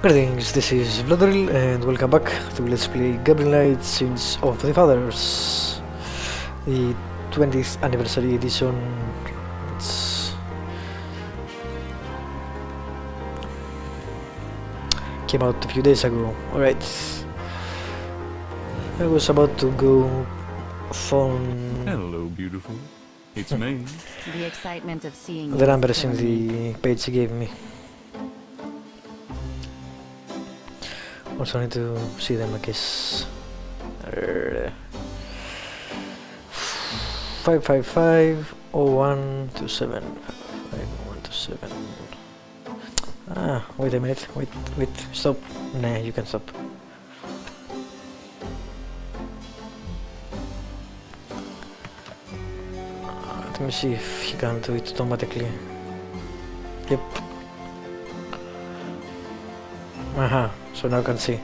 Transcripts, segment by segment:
Greetings, this is Bloodrill and welcome back to Let's Play Gabriel Knight Sins of the Fathers, the 20th anniversary edition. It's came out a few days ago. Alright, I was about to go phone Hello, beautiful. It's me. The excitement of seeing the numbers in the page he gave me. Also need to see them, I guess. 555-0127. 555-0127. Ah, wait a minute. Wait, stop. Nah, you can stop. Let me see if he can do it automatically. Yep. Aha, so now I can see.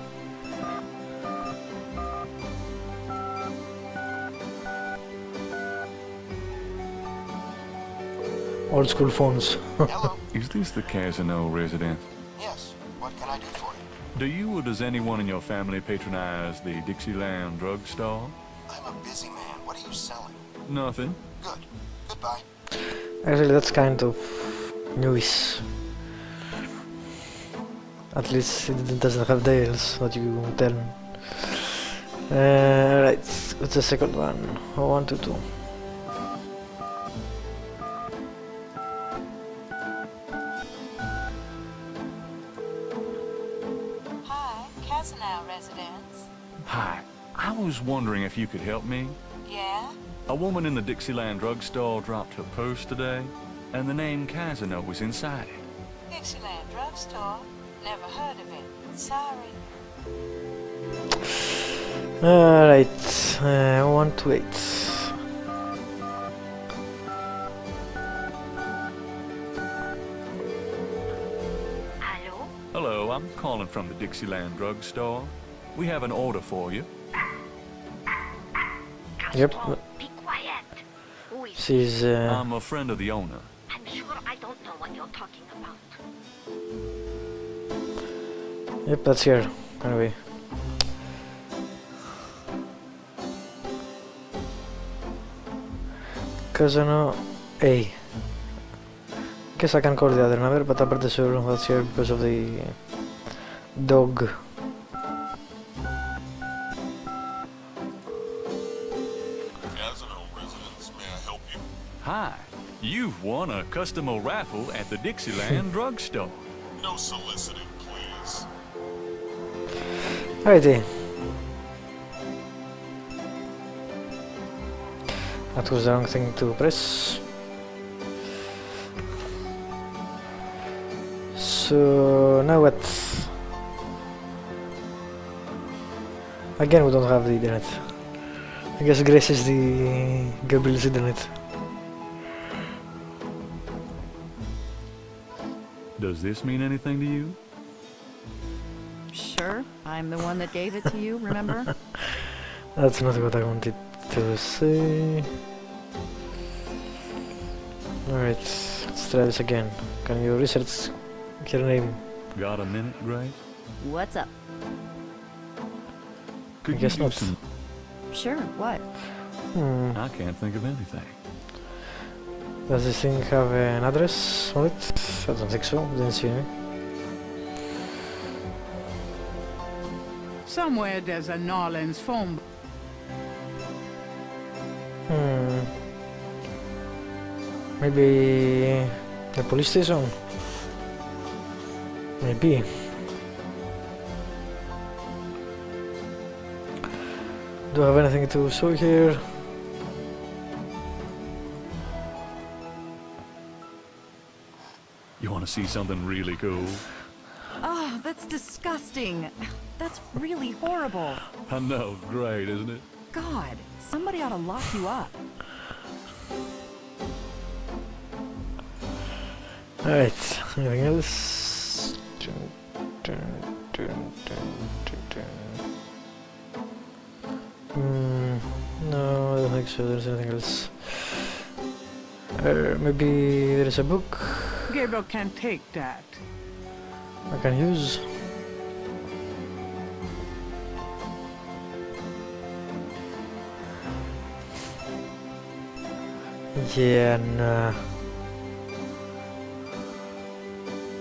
Old school phones. Hello. Is this the Casino residence? Yes. What can I do for you? Do you or does anyone in your family patronize the Dixieland drugstore? I'm a busy man. What are you selling? Nothing. Good. Goodbye. Actually, that's kind of newish. At least it doesn't have dials that you turn. Right, what's the second one? 0122. Hi, Casino residence. Hi. I was wondering if you could help me. Yeah? A woman in the Dixieland drugstore dropped her purse today, and the name Casino was inside it. Dixieland drugstore? Never heard of it. Sorry. Alright, 128. Hello? Hello, I'm calling from the Dixieland drugstore. We have an order for you. Yep, Be quiet. Who is she's I'm a friend of the owner. I'm sure I don't know what you're talking about. yep, that's here. Anyway. Casino A. Guess I can call the other number, but I'm pretty sure that's here because of the dog. Casino residence. May I help you? Hi. You've won a customer raffle at the Dixieland drugstore. No soliciting, please. Alrighty. That was the wrong thing to press. So now what? Again, we don't have the internet. I guess Grace is the Gabriel's internet. Does this mean anything to you? Sure, I'm the one that gave it to you, remember? That's not what I wanted to say. Alright, let's try this again. Can you research her name? Got a minute, Grace? What's up? Could I guess you do not. some... Sure, what? I can't think of anything. Does this thing have an address on it? I don't think so, didn't see any. Somewhere there's a Norlands phone. Maybe the police station? Maybe. Do I have anything to show here? You want to see something really cool? Oh, that's disgusting. That's really horrible. I know, great, isn't it? God, somebody ought to lock you up. Alright, anything else? No, I don't think so, there's anything else. Maybe there is a book Gabriel can take that. I can use. Yeah, nah.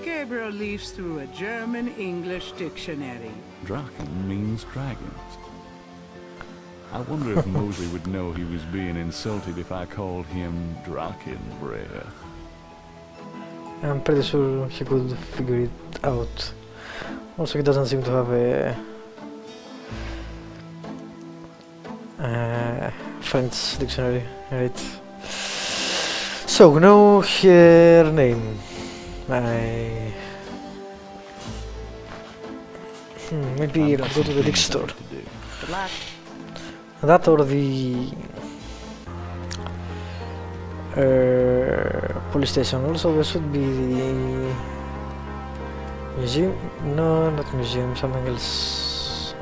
Gabriel leafs through a German-English dictionary. Drachen means dragons. I wonder if Mosley would know he was being insulted if I called him Drachen Breath. I'm pretty sure he could figure it out. Also, he doesn't seem to have a French dictionary, right? So, we know her name. Maybe I could go to the bookstore. Good luck. That or the police station. Also, there should be the museum. No, not museum. Something else.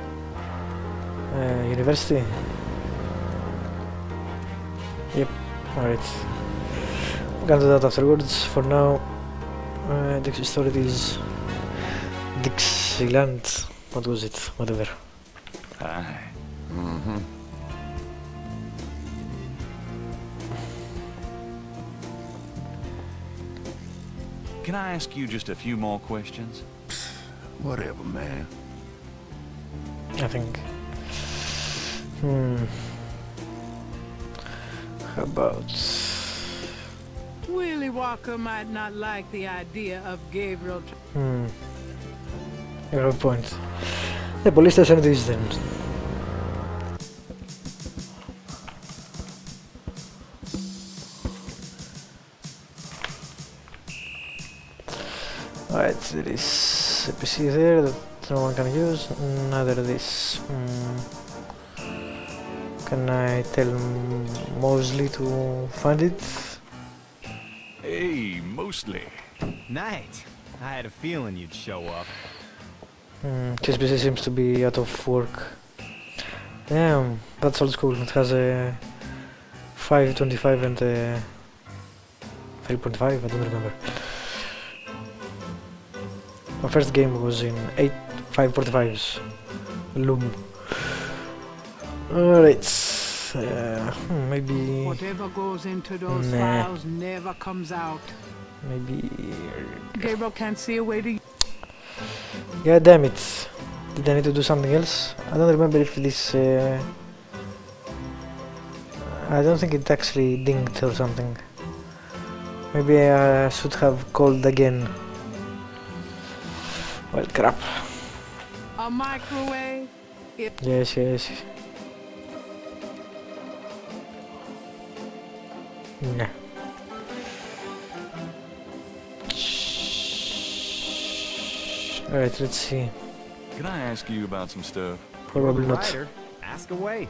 University. Yep. Alright. We can do that afterwards. For now, Dixie story is Dixieland. What was it? Whatever. Aye. Can I ask you just a few more questions? Whatever, man. I think. How about? Willy Walker might not like the idea of Gabriel. You have a point. The police station it is then. Alright, there is a PC there that no one can use, neither this. Can I tell Mosley to find it? Hey, Mosley. Knight, I had a feeling you'd show up. His PC seems to be out of work. Damn, that's old school. It has a 525 and a 3.5, I don't remember. My first game was in 545s. Loom. Alright. Maybe. Whatever goes into those Nah. files never comes out. Maybe. Gabriel can't see a way to. God damn it. Did I need to do something else? I don't remember if this. I don't think it actually dinged or something. Maybe I should have called again. Well, crap. A microwave? Yes, yes. Nah. Alright, let's see. Can I ask you about some stuff? Probably not. Ryder, ask away.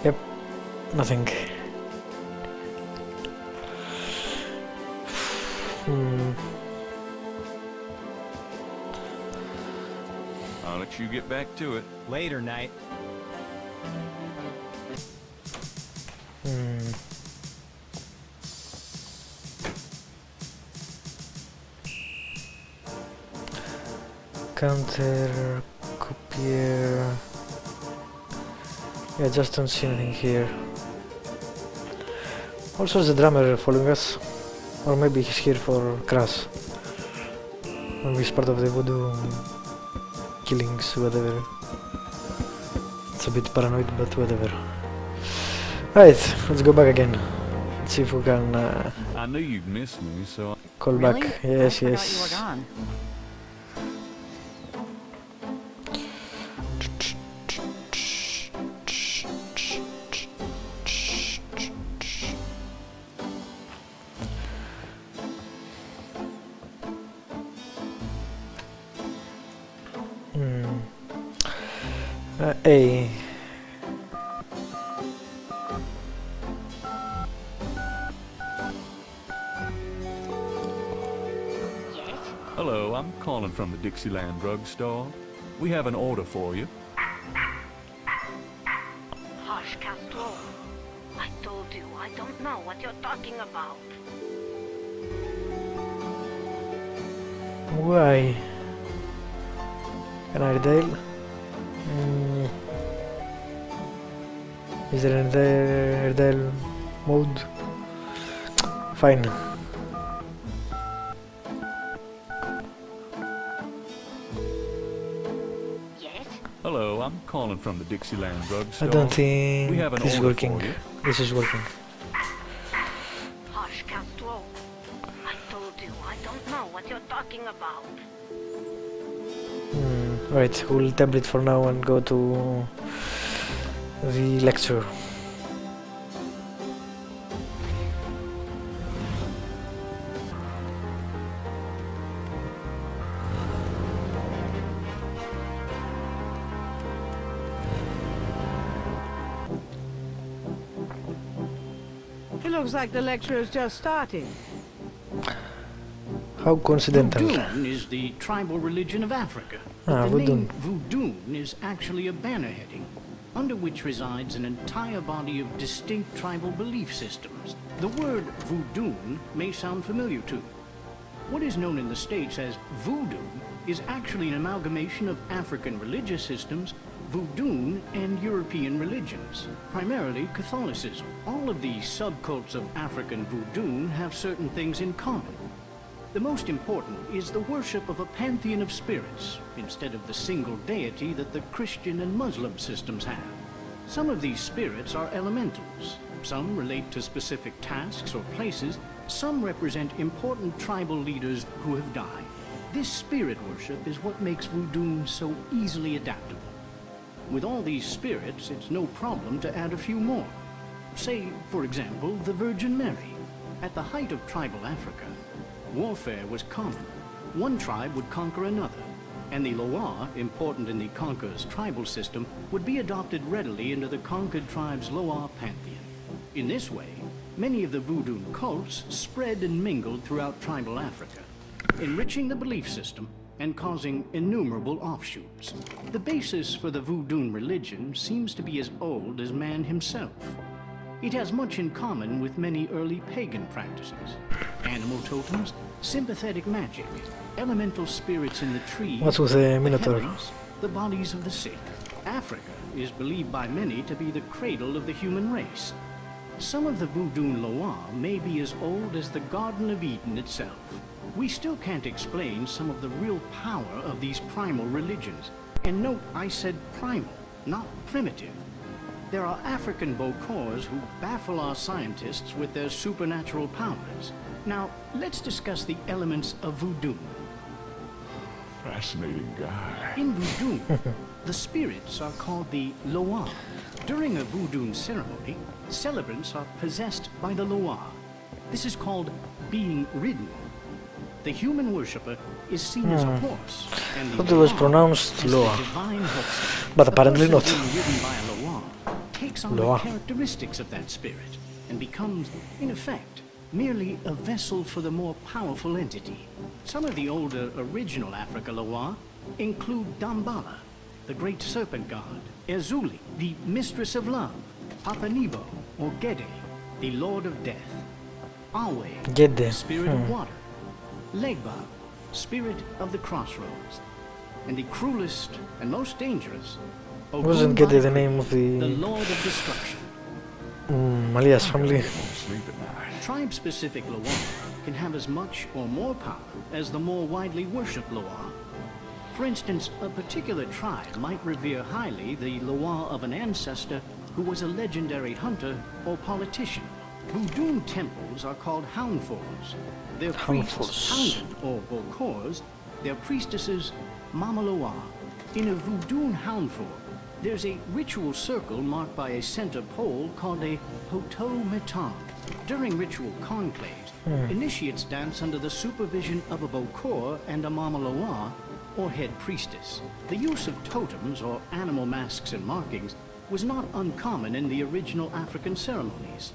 Yep, nothing. I'll let you get back to it. Later, Knight. Counter, copier. Yeah, just don't see anything here. Also, is the drummer following us? Or maybe he's here for Crash. Maybe he's part of the voodoo killings, whatever. It's a bit paranoid, but whatever. Right, let's go back again. Let's see if we can I knew you'd miss me, so... call Really? back. Yes, I yes. forgot you were gone. A. Hello, I'm calling from the Dixieland drugstore. We have an order for you. Hush, Castro. I told you, I don't know what you're talking about. Why? Can I retail? Is there any retail? mode. Fine. Yes? Hello, I'm calling from the Dixieland I drugstore. don't think We have an this is order working. for you. This is working. Hush, Castro. I told you, I don't know what you're talking about. Right, we'll table it for now and go to the lecture. It looks like the lecture is just starting. How coincidental. Voodoo is the tribal religion of Africa. Ah, The voodoo. name voodoo is actually a banner heading, under which resides an entire body of distinct tribal belief systems. The word voodoo may sound familiar to you. What is known in the States as voodoo is actually an amalgamation of African religious systems, voodoo, and European religions, primarily Catholicism. All of these subcults of African voodoo have certain things in common. The most important is the worship of a pantheon of spirits, instead of the single deity that the Christian and Muslim systems have. Some of these spirits are elementals. Some relate to specific tasks or places. Some represent important tribal leaders who have died. This spirit worship is what makes voodoo so easily adaptable. With all these spirits, it's no problem to add a few more. Say, for example, the Virgin Mary. At the height of tribal Africa, warfare was common. One tribe would conquer another, and the Loa, important in the conqueror's tribal system, would be adopted readily into the conquered tribe's Loa pantheon. In this way, many of the voodoo cults spread and mingled throughout tribal Africa, enriching the belief system and causing innumerable offshoots. The basis for the voodoo religion seems to be as old as man himself. It has much in common with many early pagan practices. Animal totems, sympathetic magic, elemental spirits in the trees, What's with the Minotaur? heavens, the bodies of the sick. Africa is believed by many to be the cradle of the human race. Some of the voodoo Loa may be as old as the Garden of Eden itself. We still can't explain some of the real power of these primal religions. And note, I said primal, not primitive. There are African Bokors who baffle our scientists with their supernatural powers. Now, let's discuss the elements of voodoo. Fascinating guy. In voodoo, the spirits are called the Loa. During a voodoo ceremony, celebrants are possessed by the Loa. This is called being ridden. The human worshipper is seen as a horse, and the Thought it was Loa pronounced is the Loa, divine horse. but The apparently person not. being ridden by a Loa takes on Loa. the characteristics of that spirit and becomes, in effect, merely a vessel for the more powerful entity. Some of the older original Africa Loa include Dambala, the great serpent god, Ezuli, the mistress of love, Papanibo, or Gede, the lord of death, Awe, Gede. spirit of water, Legba, spirit of the crossroads, and the cruelest and most dangerous, Wasn't Ogun Gede the Baikri, name of the the lord of destruction. Malia's family? Won't sleep at night. Tribe-specific Loa can have as much or more power as the more widely worshipped Loa. For instance, a particular tribe might revere highly the Loa of an ancestor who was a legendary hunter or politician. Voodoo temples are called houndfors. Their priests, Houndfors. hounded or bokors, their priestesses, Mama Loa. In a voodoo houndfor, there's a ritual circle marked by a center pole called a poto metan. During ritual conclaves, initiates dance under the supervision of a bokor and a Mama Loa, or head priestess. The use of totems or animal masks and markings was not uncommon in the original African ceremonies.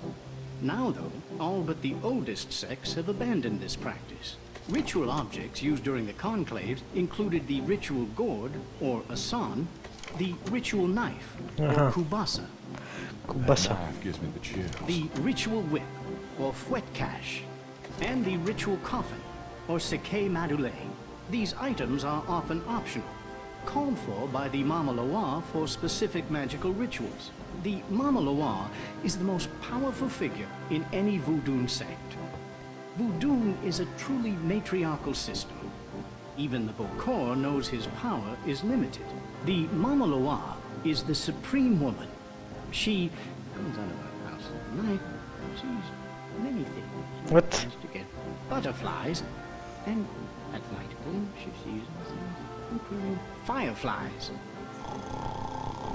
Now, though, all but the oldest sects have abandoned this practice. Ritual objects used during the conclaves included the ritual gourd, or asan, the ritual knife, or kubasa, That Kubasa. knife gives me the chills. the ritual whip, or fouetcache, and the ritual coffin, or seke madule. These items are often optional. called for by the Mama Loa for specific magical rituals. The Mama Loa is the most powerful figure in any voodoo sect. Voodoo is a truly matriarchal system. Even the Bokor knows his power is limited. The Mama Loa is the supreme woman. She comes out of her house at night. She's many things. What? She has to get butterflies, and at night again she sees things, including fireflies.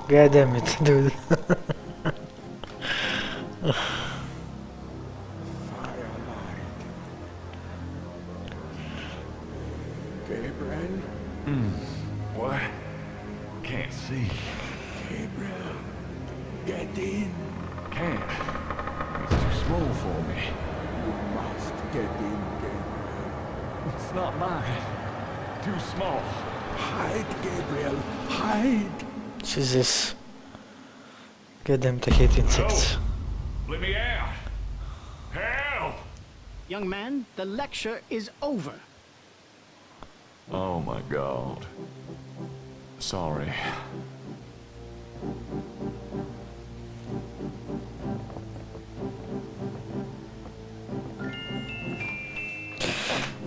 God damn it, dude. Gabriel? What? Can't see. Gabriel, get in. Can't. It's too small for me. You must get in, Gabriel. It's not mine. Too small. Hide, Gabriel, hide. Jesus. God damn it, I hate insects. Let me out. Help! Young man, the lecture is over. Oh my God. Sorry.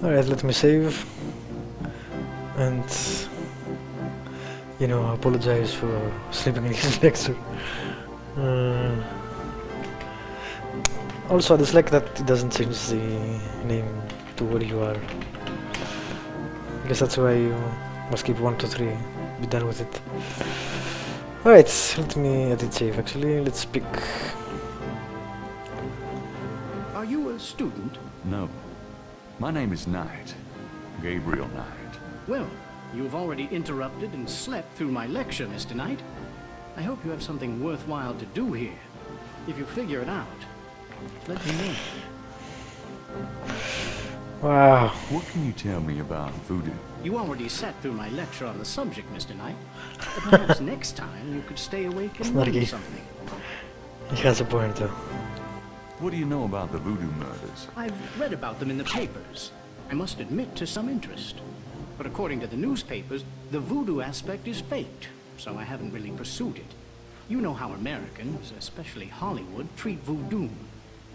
Alright, let me save. And, you know, apologize for sleeping in this lecture. Also, I dislike that it doesn't change the name to where you are. I guess that's why you must keep 1, 2, 3. Be done with it. Alright, let me edit save actually. Let's pick. Are you a student? No. My name is Knight. Gabriel Knight. Well, you've already interrupted and slept through my lecture, Mr. Knight. I hope you have something worthwhile to do here. If you figure it out, let me know. Wow. What can you tell me about voodoo? You already sat through my lecture on the subject, Mr. Knight. Perhaps next time you could stay awake and learn Snarky. something. He has a point though. What do you know about the voodoo murders? I've read about them in the papers. I must admit to some interest. But according to the newspapers, the voodoo aspect is faked, so I haven't really pursued it. You know how Americans, especially Hollywood, treat voodoo.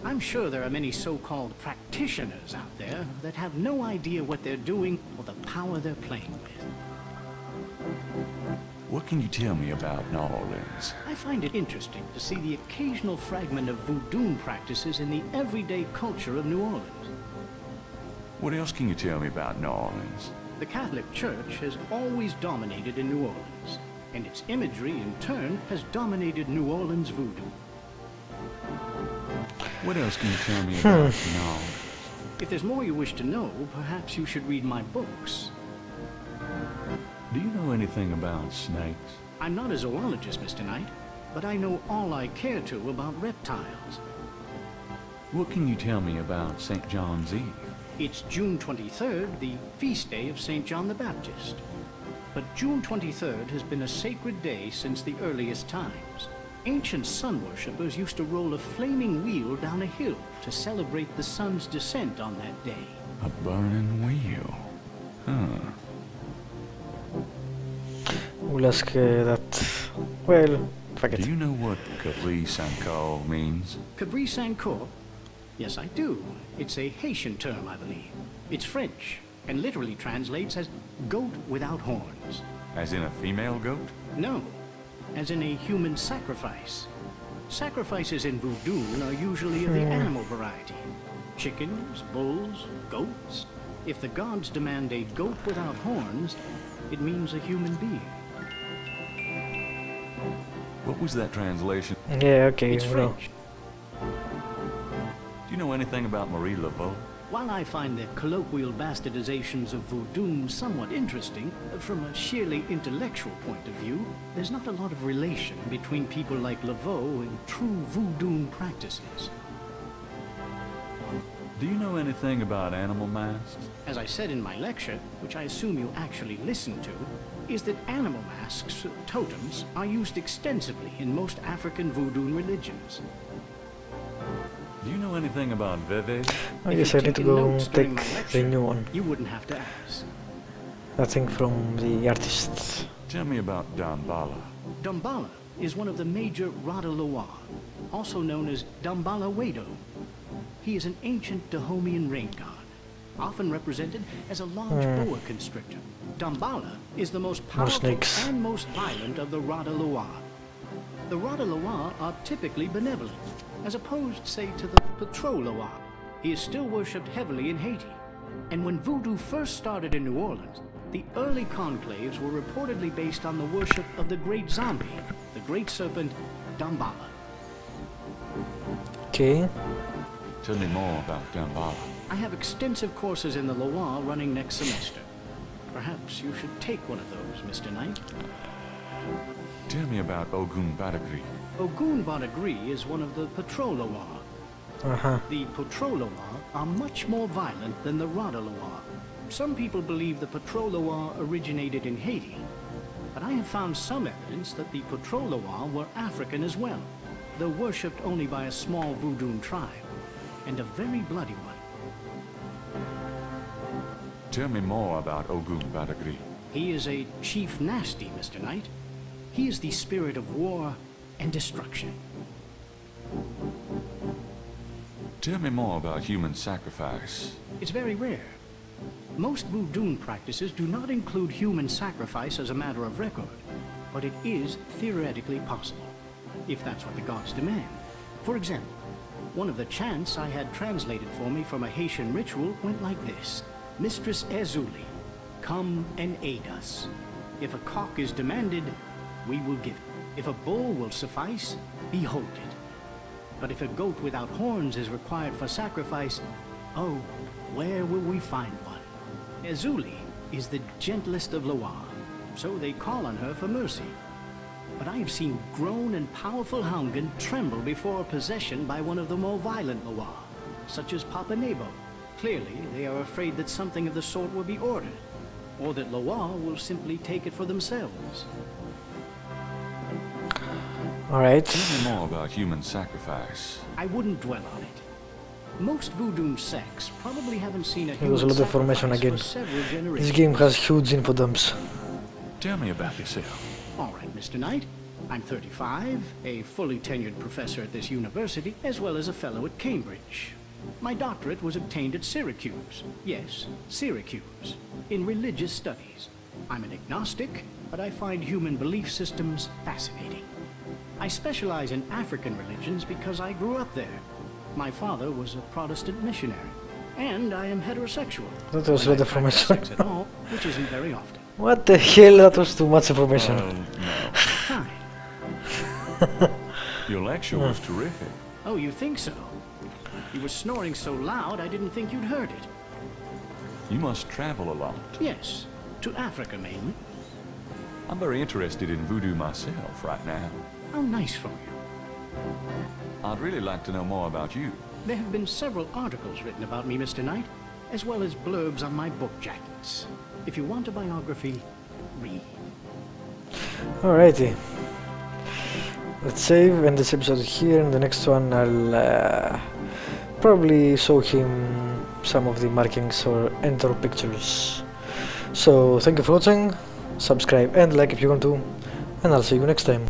I'm sure there are many so-called practitioners out there that have no idea what they're doing or the power they're playing with. What can you tell me about New Orleans? I find it interesting to see the occasional fragment of voodoo practices in the everyday culture of New Orleans. What else can you tell me about New Orleans? The Catholic Church has always dominated in New Orleans, and its imagery in turn has dominated New Orleans voodoo. What else can you tell me about New Orleans? If there's more you wish to know, perhaps you should read my books. Do you know anything about snakes? I'm not a zoologist, Mr. Knight, but I know all I care to about reptiles. What can you tell me about St. John's Eve? It's June 23rd, the feast day of St. John the Baptist. But June 23rd has been a sacred day since the earliest times. Ancient sun worshippers used to roll a flaming wheel down a hill to celebrate the sun's descent on that day. A burning wheel. Huh. We'll ask that. Well, fuck Do it. you know what Capri Sanko means? Cabri Sancourt? Yes, I do. It's a Haitian term, I believe. It's French, and literally translates as goat without horns. As in a female goat? No, as in a human sacrifice. Sacrifices in voodoo are usually of the animal variety. Chickens, bulls, goats. If the gods demand a goat without horns, it means a human being. What was that translation? Yeah, okay, It's you know. French. Do you know anything about Marie Laveau? While I find the colloquial bastardizations of voodoo somewhat interesting, from a sheerly intellectual point of view, there's not a lot of relation between people like Laveau and true voodoo practices. Do you know anything about animal masks? As I said in my lecture, which I assume you actually listened to, is that animal masks, totems, are used extensively in most African voodoo religions. Do you know anything about Veve? I If guess I you'd need to taken go notes take during my the lecture, new one. You wouldn't have to ask. I think from the artist. Tell me about Damballa. Damballa is one of the major Rada Loa, also known as Damballa Wado. He is an ancient Dahomian rain god, often represented as a large boa constrictor. Damballa is the most powerful snakes. and most violent of the Rada Loa. The Rada Loa are typically benevolent, as opposed, say, to the Patrol Loa. He is still worshipped heavily in Haiti, and when voodoo first started in New Orleans, the early conclaves were reportedly based on the worship of the great zombie, the great serpent Damballa. Okay. Tell me more about Damballa. I have extensive courses in the Loa running next semester. Perhaps you should take one of those, Mr. Knight. Tell me about Ogun Badagri. Ogun Badagri is one of the Patrol Loa. The Patrol Loa are much more violent than the Rada Loa. Some people believe the Patrol Loa originated in Haiti, but I have found some evidence that the Patrol Loa were African as well, though worshipped only by a small voodoo tribe, and a very bloody one. Tell me more about Ogun Badagri. He is a chief nasty, Mr. Knight. He is the spirit of war and destruction. Tell me more about human sacrifice. It's very rare. Most voodoo practices do not include human sacrifice as a matter of record, but it is theoretically possible, if that's what the gods demand. For example, one of the chants I had translated for me from a Haitian ritual went like this: Mistress Ezuli, come and aid us. If a cock is demanded, we will give it. If a bull will suffice, behold it. But if a goat without horns is required for sacrifice, oh, where will we find one? Ezuli is the gentlest of Loa, so they call on her for mercy. But I have seen grown and powerful Houngan tremble before possession by one of the more violent Loa, such as Papa Nebo. Clearly, they are afraid that something of the sort will be ordered, or that Loa will simply take it for themselves. Alright. Tell me more about human sacrifice. I wouldn't dwell on it. Most voodoo sects probably haven't seen a It was a human lot of information sacrifice again. for several This generations. game has huge info dumps. Tell me about yourself. All right, Mr. Knight. I'm 35, a fully tenured professor at this university, as well as a fellow at Cambridge. My doctorate was obtained at Syracuse. Yes, Syracuse, in religious studies. I'm an agnostic, but I find human belief systems fascinating. I specialize in African religions because I grew up there. My father was a Protestant missionary, and I am heterosexual. That was a lot of I practice information. sex at all, which isn't very often. What the hell? That was too much information. No. Fine. Your lecture was terrific. Oh, you think so? You were snoring so loud, I didn't think you'd heard it. You must travel a lot. Yes, to Africa mainly. I'm very interested in voodoo myself right now. How nice for you. I'd really like to know more about you. There have been several articles written about me, Mr. Knight, as well as blurbs on my book jackets. If you want a biography, read. Alrighty. Let's save and this episode here. In the next one, I'll probably show him some of the markings or enter pictures. So, thank you for watching. Subscribe and like if you want to. And I'll see you next time.